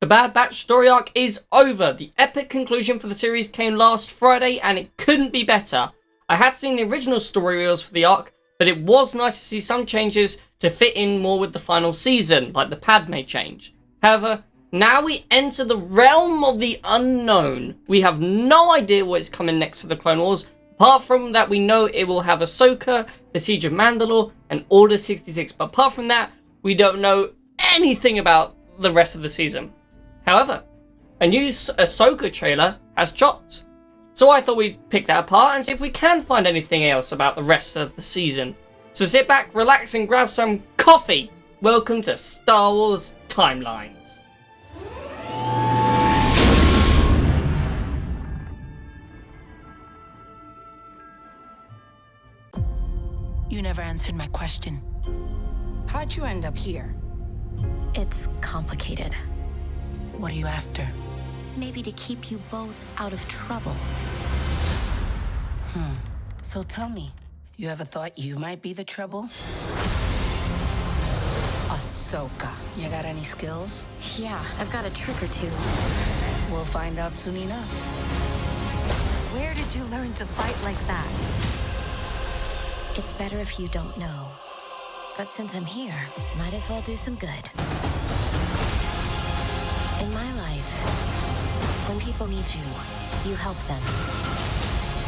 Bad Batch story arc is over. The epic conclusion for the series came last Friday and it couldn't be better. I had seen the original story reels for the arc, but it was nice to see some changes to fit in more with the final season, like the Padme change. However, now we enter the realm of the unknown. We have no idea what is coming next for the Clone Wars, apart from that we know it will have Ahsoka, the Siege of Mandalore, and Order 66, but apart from that, we don't know anything about the rest of the season. However, a new Ahsoka trailer has dropped, so I thought we'd pick that apart and see if we can find anything else about the rest of the season. So sit back, relax, and grab some coffee. Welcome to Star Wars Timelines. You never answered my question. How'd you end up here? It's complicated. What are you after? Maybe to keep you both out of trouble. So tell me, you ever thought you might be the trouble? Ahsoka, you got any skills? Yeah, I've got a trick or two. We'll find out soon enough. Where did you learn to fight like that? It's better if you don't know. But since I'm here, might as well do some good. In my life, when people need you, you help them.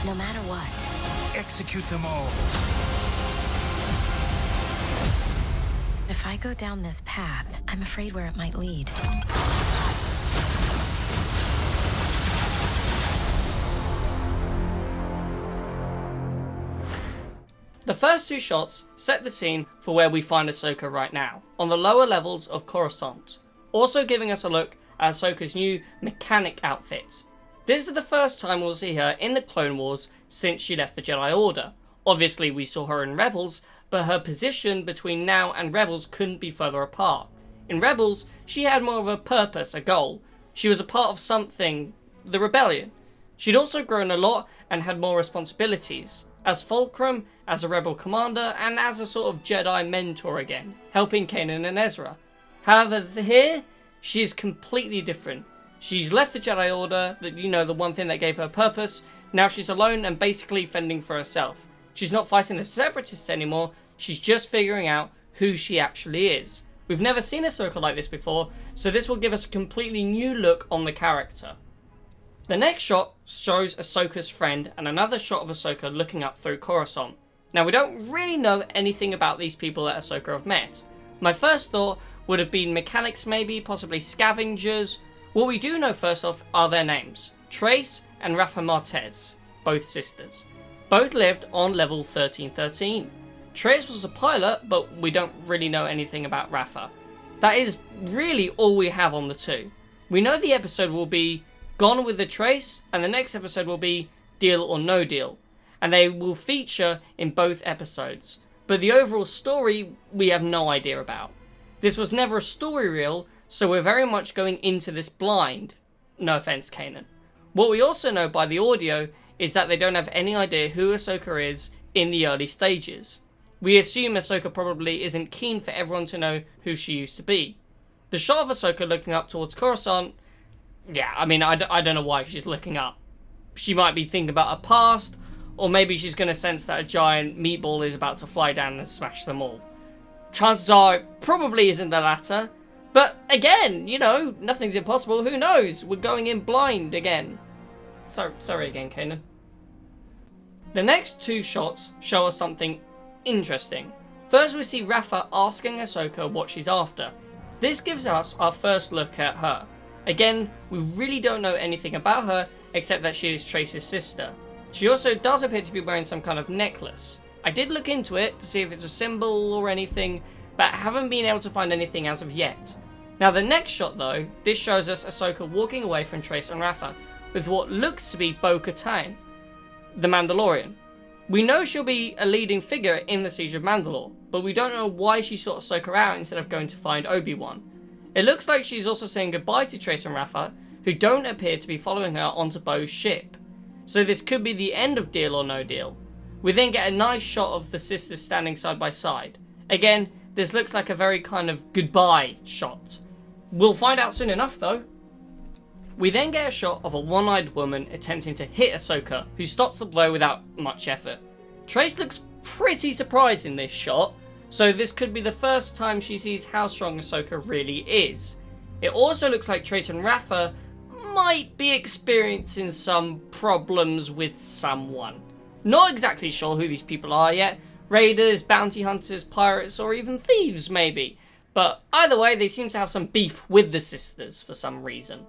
No matter what. Execute them all. If I go down this path, I'm afraid where it might lead. The first two shots set the scene for where we find Ahsoka right now, on the lower levels of Coruscant, also giving us a look at Ahsoka's new mechanic outfit. This is the first time we'll see her in the Clone Wars since she left the Jedi Order. Obviously we saw her in Rebels, but her position between now and Rebels couldn't be further apart. In Rebels, she had more of a purpose, a goal. She was a part of something, the rebellion. She'd also grown a lot and had more responsibilities, as Fulcrum, as a rebel commander, and as a sort of Jedi mentor again, helping Kanan and Ezra. However, here, she's completely different. She's left the Jedi Order, the one thing that gave her purpose. Now she's alone and basically fending for herself. She's not fighting the Separatists anymore, she's just figuring out who she actually is. We've never seen Ahsoka like this before, so this will give us a completely new look on the character. The next shot shows Ahsoka's friend and another shot of Ahsoka looking up through Coruscant. Now we don't really know anything about these people that Ahsoka have met. My first thought would have been mechanics maybe, possibly scavengers. What we do know first off are their names. Trace and Rafa Martez, both sisters. Both lived on level 1313. Trace was a pilot, but we don't really know anything about Rafa. That is really all we have on the two. We know the episode will be Gone with the Trace, and the next episode will be Deal or No Deal, and they will feature in both episodes. But the overall story, we have no idea about. This was never a story reel, so we're very much going into this blind. No offense, Kanan. What we also know by the audio is that they don't have any idea who Ahsoka is in the early stages. We assume Ahsoka probably isn't keen for everyone to know who she used to be. The shot of Ahsoka looking up towards Coruscant, yeah, I mean, I don't know why she's looking up. She might be thinking about her past, or maybe she's going to sense that a giant meatball is about to fly down and smash them all. Chances are it probably isn't the latter, but again, nothing's impossible, who knows? We're going in blind again. Sorry again, Kanan. The next two shots show us something interesting. First we see Rafa asking Ahsoka what she's after. This gives us our first look at her. Again, we really don't know anything about her except that she is Trace's sister. She also does appear to be wearing some kind of necklace. I did look into it to see if it's a symbol or anything, but haven't been able to find anything as of yet. Now the next shot though, this shows us Ahsoka walking away from Trace and Rafa with what looks to be Bo Katan, the Mandalorian. We know she'll be a leading figure in the Siege of Mandalore, but we don't know why she sought Ahsoka out instead of going to find Obi-Wan. It looks like she's also saying goodbye to Trace and Rafa, who don't appear to be following her onto Bo's ship. So this could be the end of Deal or No Deal. We then get a nice shot of the sisters standing side by side. Again, this looks like a very kind of goodbye shot. We'll find out soon enough though. We then get a shot of a one-eyed woman attempting to hit Ahsoka, who stops the blow without much effort. Trace looks pretty surprised in this shot, so this could be the first time she sees how strong Ahsoka really is. It also looks like Trace and Rafa might be experiencing some problems with someone. Not exactly sure who these people are yet. Raiders, bounty hunters, pirates, or even thieves maybe. But either way, they seem to have some beef with the sisters for some reason.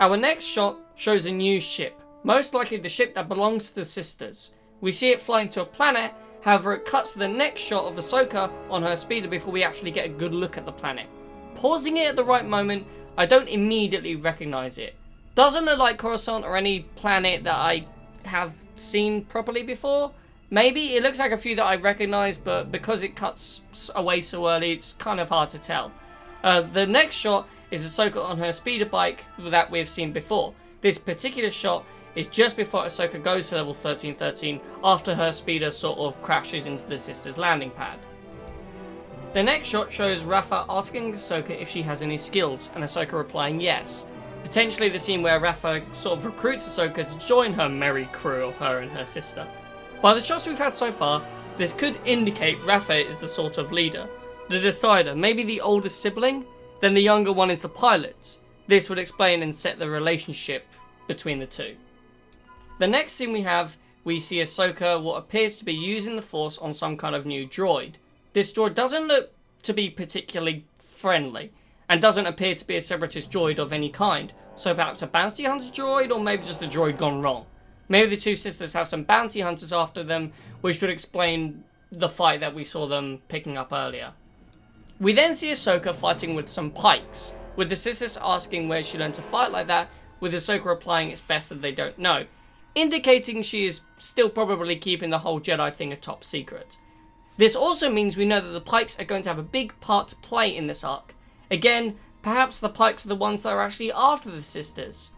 Our next shot shows a new ship, most likely the ship that belongs to the sisters. We see it flying to a planet, however it cuts to the next shot of Ahsoka on her speeder before we actually get a good look at the planet. Pausing it at the right moment, I don't immediately recognise it. Doesn't look like Coruscant or any planet that I have seen properly before. Maybe it looks like a few that I recognise, but because it cuts away so early, it's kind of hard to tell. The next shot is Ahsoka on her speeder bike that we've seen before. This particular shot is just before Ahsoka goes to level 1313 after her speeder sort of crashes into the sisters' landing pad. The next shot shows Rafa asking Ahsoka if she has any skills, and Ahsoka replying yes. Potentially the scene where Rafa sort of recruits Ahsoka to join her merry crew of her and her sister. By the shots we've had so far, this could indicate Rafa is the sort of leader, the decider, maybe the older sibling, then the younger one is the pilot. This would explain and set the relationship between the two. The next scene we see Ahsoka what appears to be using the Force on some kind of new droid. This droid doesn't look to be particularly friendly, and doesn't appear to be a separatist droid of any kind, so perhaps a bounty hunter droid, or maybe just a droid gone wrong. Maybe the two sisters have some bounty hunters after them, which would explain the fight that we saw them picking up earlier. We then see Ahsoka fighting with some Pykes, with the sisters asking where she learned to fight like that, with Ahsoka replying it's best that they don't know, indicating she is still probably keeping the whole Jedi thing a top secret. This also means we know that the Pykes are going to have a big part to play in this arc. Again, perhaps the Pykes are the ones that are actually after the sisters.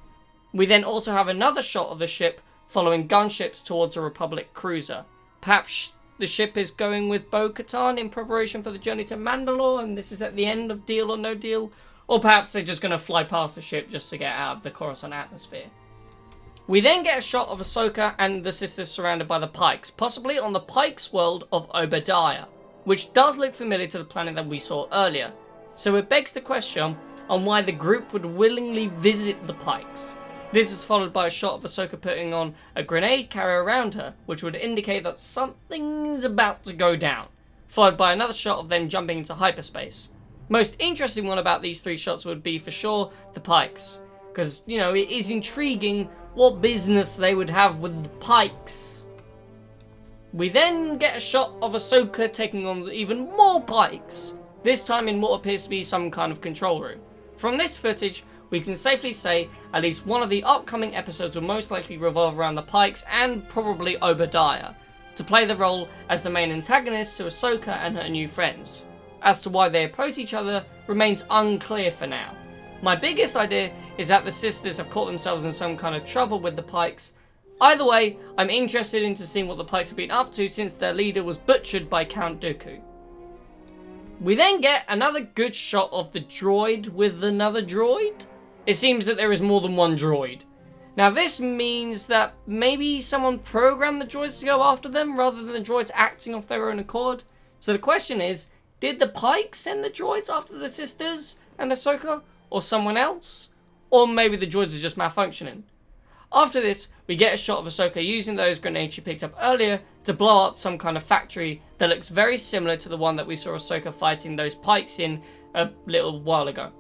We then also have another shot of the ship following gunships towards a Republic cruiser. Perhaps the ship is going with Bo Katan in preparation for the journey to Mandalore, and this is at the end of Deal or No Deal. Or perhaps they're just going to fly past the ship just to get out of the Coruscant atmosphere. We then get a shot of Ahsoka and the sisters surrounded by the Pykes, possibly on the Pykes world of Obadiah, which does look familiar to the planet that we saw earlier. So it begs the question on why the group would willingly visit the Pykes. This is followed by a shot of Ahsoka putting on a grenade carrier around her, which would indicate that something's about to go down, followed by another shot of them jumping into hyperspace. Most interesting one about these three shots would be for sure the Pykes, because, you know, it is intriguing what business they would have with the Pykes. We then get a shot of Ahsoka taking on even more Pykes, this time in what appears to be some kind of control room. From this footage, we can safely say at least one of the upcoming episodes will most likely revolve around the Pykes and probably Obadiah, to play the role as the main antagonist to Ahsoka and her new friends. As to why they oppose each other remains unclear for now. My biggest idea is that the sisters have caught themselves in some kind of trouble with the Pykes. Either way, I'm interested into seeing what the Pykes have been up to since their leader was butchered by Count Dooku. We then get another good shot of the droid with another droid. It seems that there is more than one droid. Now this means that maybe someone programmed the droids to go after them rather than the droids acting off their own accord. So the question is, did the Pykes send the droids after the sisters and Ahsoka, or someone else? Or maybe the droids are just malfunctioning. After this, we get a shot of Ahsoka using those grenades she picked up earlier to blow up some kind of factory that looks very similar to the one that we saw Ahsoka fighting those Pykes in a little while ago.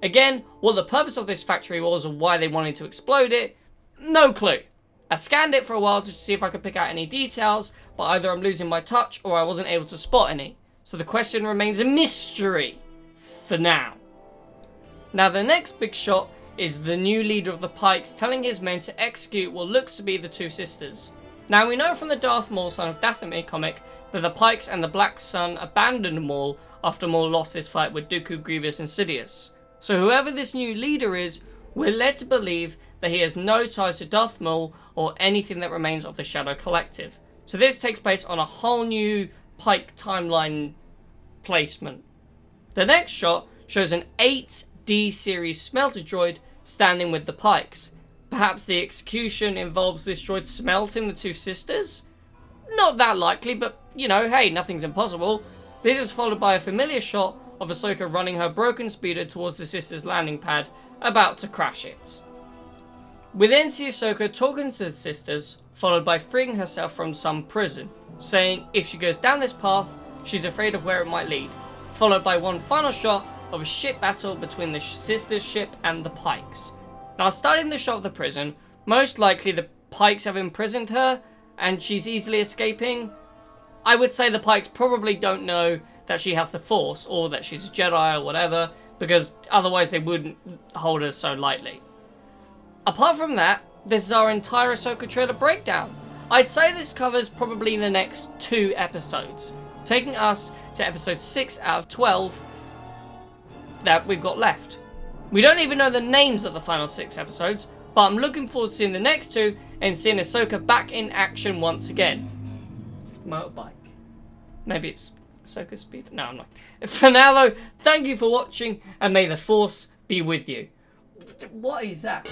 Again, what the purpose of this factory was or why they wanted to explode it, no clue. I scanned it for a while to see if I could pick out any details, but either I'm losing my touch or I wasn't able to spot any. So the question remains a mystery for now. Now the next big shot is the new leader of the Pykes telling his men to execute what looks to be the two sisters. Now we know from the Darth Maul Son of Dathomir comic that the Pykes and the Black Sun abandoned Maul after Maul lost his fight with Dooku, Grievous and Sidious. So whoever this new leader is, we're led to believe that he has no ties to Darth Maul or anything that remains of the Shadow Collective. So this takes place on a whole new Pyke timeline placement. The next shot shows an 8 D-series smelter droid standing with the Pykes. Perhaps the execution involves this droid smelting the two sisters? Not that likely, but you know, hey, nothing's impossible. This is followed by a familiar shot of Ahsoka running her broken speeder towards the sisters' landing pad, about to crash it. We then see Ahsoka talking to the sisters, followed by freeing herself from some prison, saying if she goes down this path, she's afraid of where it might lead, followed by one final shot of a ship battle between the sisters' ship and the Pykes. Now, starting the shot of the prison, most likely the Pykes have imprisoned her, and she's easily escaping. I would say the Pykes probably don't know that she has the Force, or that she's a Jedi or whatever, because otherwise they wouldn't hold her so lightly. Apart from that, this is our entire Ahsoka trailer breakdown. I'd say this covers probably the next 2 episodes, taking us to episode 6 out of 12 that we've got left. We don't even know the names of the final 6 episodes, but I'm looking forward to seeing the next 2 and seeing Ahsoka back in action once again. It's a motorbike. Maybe it's Ahsoka speed? No, I'm not. For now though, thank you for watching and may the Force be with you. What is that?